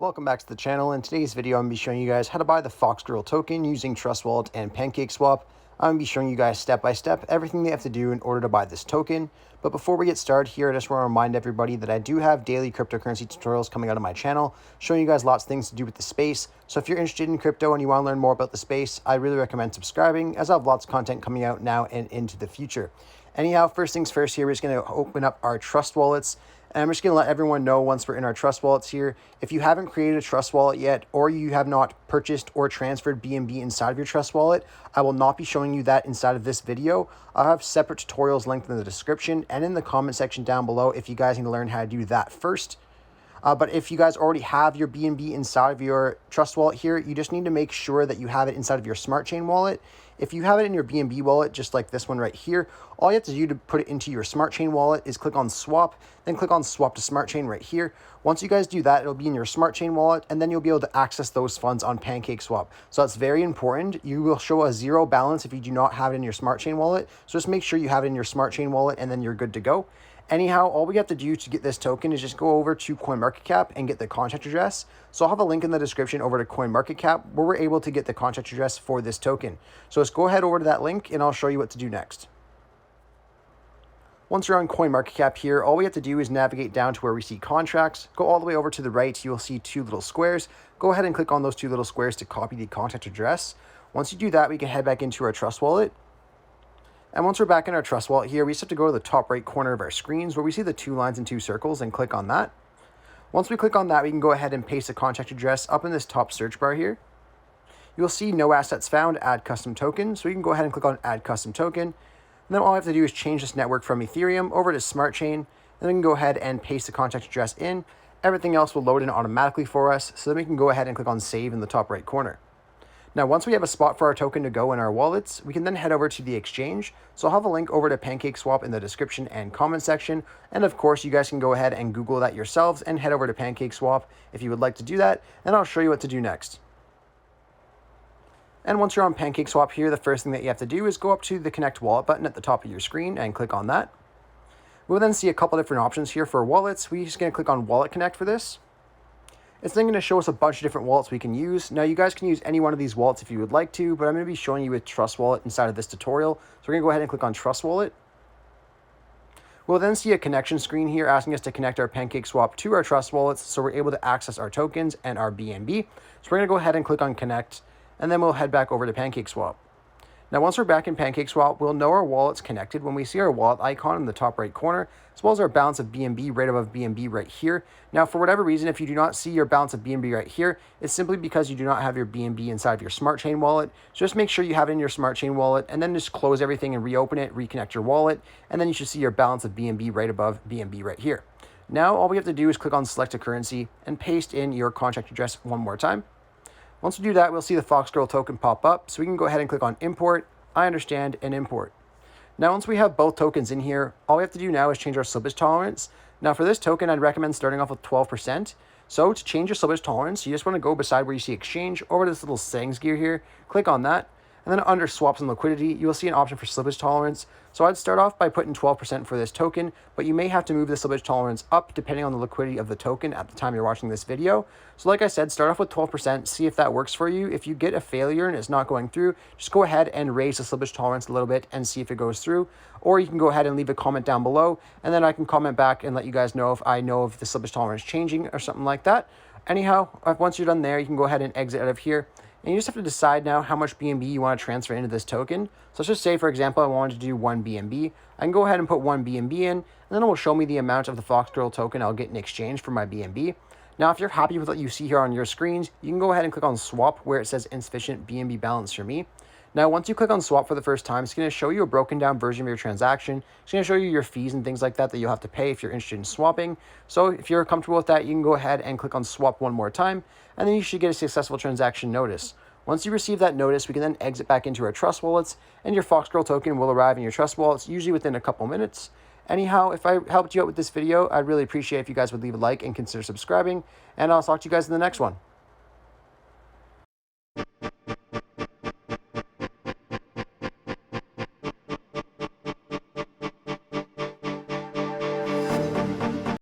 Welcome back to the channel. In today's video, I'm going to be showing you guys how to buy the FoxGirl token using Trust Wallet and PancakeSwap. I'm going to be showing you guys step by step everything they have to do in order to buy this token. But before we get started here, I just want to remind everybody that I do have daily cryptocurrency tutorials coming out of my channel, showing you guys lots of things to do with the space. So if you're interested in crypto and you want to learn more about the space, I really recommend subscribing, as I have lots of content coming out now and into the future. Anyhow, first things first here, we're just going to open up our Trust Wallets. And I'm just going to let everyone know once we're in our Trust Wallets here, if you haven't created a Trust Wallet yet, or you have not purchased or transferred BNB inside of your Trust Wallet, I will not be showing you that inside of this video. I'll have separate tutorials linked in the description and in the comment section down below if you guys need to learn how to do that first. But if you guys already have your BNB inside of your Trust Wallet here, you just need to make sure that you have it inside of your Smart Chain wallet. If you have it in your BNB wallet, just like this one right here, all you have to do to put it into your Smart Chain wallet is click on Swap, then click on Swap to Smart Chain right here. Once you guys do that, it'll be in your Smart Chain wallet, and then you'll be able to access those funds on PancakeSwap. So that's very important. You will show a zero balance if you do not have it in your Smart Chain wallet. So just make sure you have it in your Smart Chain wallet, and then you're good to go. Anyhow, all we have to do to get this token is just go over to CoinMarketCap and get the contract address. So I'll have a link in the description over to CoinMarketCap where we're able to get the contract address for this token. So let's go ahead over to that link and I'll show you what to do next. Once you're on CoinMarketCap here, all we have to do is navigate down to where we see contracts. Go all the way over to the right, you'll see two little squares. Go ahead and click on those two little squares to copy the contract address. Once you do that, we can head back into our Trust Wallet. And once we're back in our Trust Wallet here, we just have to go to the top right corner of our screens where we see the two lines and two circles and click on that. Once we click on that, we can go ahead and paste the contract address up in this top search bar here. You'll see no assets found, add custom token. So we can go ahead and click on add custom token. And then all I have to do is change this network from Ethereum over to Smart Chain. And then we can go ahead and paste the contract address in. Everything else will load in automatically for us. So then we can go ahead and click on save in the top right corner. Now, once we have a spot for our token to go in our wallets, we can then head over to the exchange. So I'll have a link over to PancakeSwap in the description and comment section. And of course, you guys can go ahead and Google that yourselves and head over to PancakeSwap if you would like to do that. And I'll show you what to do next. And once you're on PancakeSwap here, the first thing that you have to do is go up to the Connect Wallet button at the top of your screen and click on that. We'll then see a couple different options here for wallets. We're just going to click on Wallet Connect for this. It's then going to show us a bunch of different wallets we can use. Now, you guys can use any one of these wallets if you would like to, but I'm going to be showing you a Trust Wallet inside of this tutorial. So we're going to go ahead and click on Trust Wallet. We'll then see a connection screen here asking us to connect our PancakeSwap to our Trust Wallets so we're able to access our tokens and our BNB. So we're going to go ahead and click on Connect, and then we'll head back over to PancakeSwap. Now, once we're back in PancakeSwap, we'll know our wallet's connected when we see our wallet icon in the top right corner, as well as our balance of BNB right above BNB right here. Now, for whatever reason, if you do not see your balance of BNB right here, it's simply because you do not have your BNB inside of your Smart Chain wallet. So just make sure you have it in your Smart Chain wallet, and then just close everything and reopen it, reconnect your wallet, and then you should see your balance of BNB right above BNB right here. Now, all we have to do is click on Select a Currency and paste in your contract address one more time. Once we do that, we'll see the FoxGirl token pop up, so we can go ahead and click on Import, I understand, and import. Now, once we have both tokens in here, all we have to do now is change our slippage tolerance. Now, for this token, I'd recommend starting off with 12%. So to change your slippage tolerance, you just want to go beside where you see exchange over to this little settings gear here, click on that. And then under swaps and liquidity, you will see an option for slippage tolerance. So I'd start off by putting 12% for this token, but you may have to move the slippage tolerance up depending on the liquidity of the token at the time you're watching this video. So like I said, start off with 12%, see if that works for you. If you get a failure and it's not going through, just go ahead and raise the slippage tolerance a little bit and see if it goes through. Or you can go ahead and leave a comment down below, and then I can comment back and let you guys know if I know if the slippage tolerance is changing or something like that. Anyhow, once you're done there, you can go ahead and exit out of here. And you just have to decide now how much BNB you want to transfer into this token. So let's just say, for example, I wanted to do 1 BNB. I can go ahead and put 1 BNB in, and then it will show me the amount of the FoxGirl token I'll get in exchange for my BNB. Now, if you're happy with what you see here on your screens, you can go ahead and click on Swap where it says insufficient BNB balance for me. Now, once you click on Swap for the first time, it's going to show you a broken down version of your transaction. It's going to show you your fees and things like that you'll have to pay if you're interested in swapping. So if you're comfortable with that, you can go ahead and click on Swap one more time, and then you should get a successful transaction notice. Once you receive that notice, we can then exit back into our Trust Wallets, and your FoxGirl token will arrive in your Trust Wallets, usually within a couple minutes. Anyhow, if I helped you out with this video, I'd really appreciate if you guys would leave a like and consider subscribing, and I'll talk to you guys in the next one.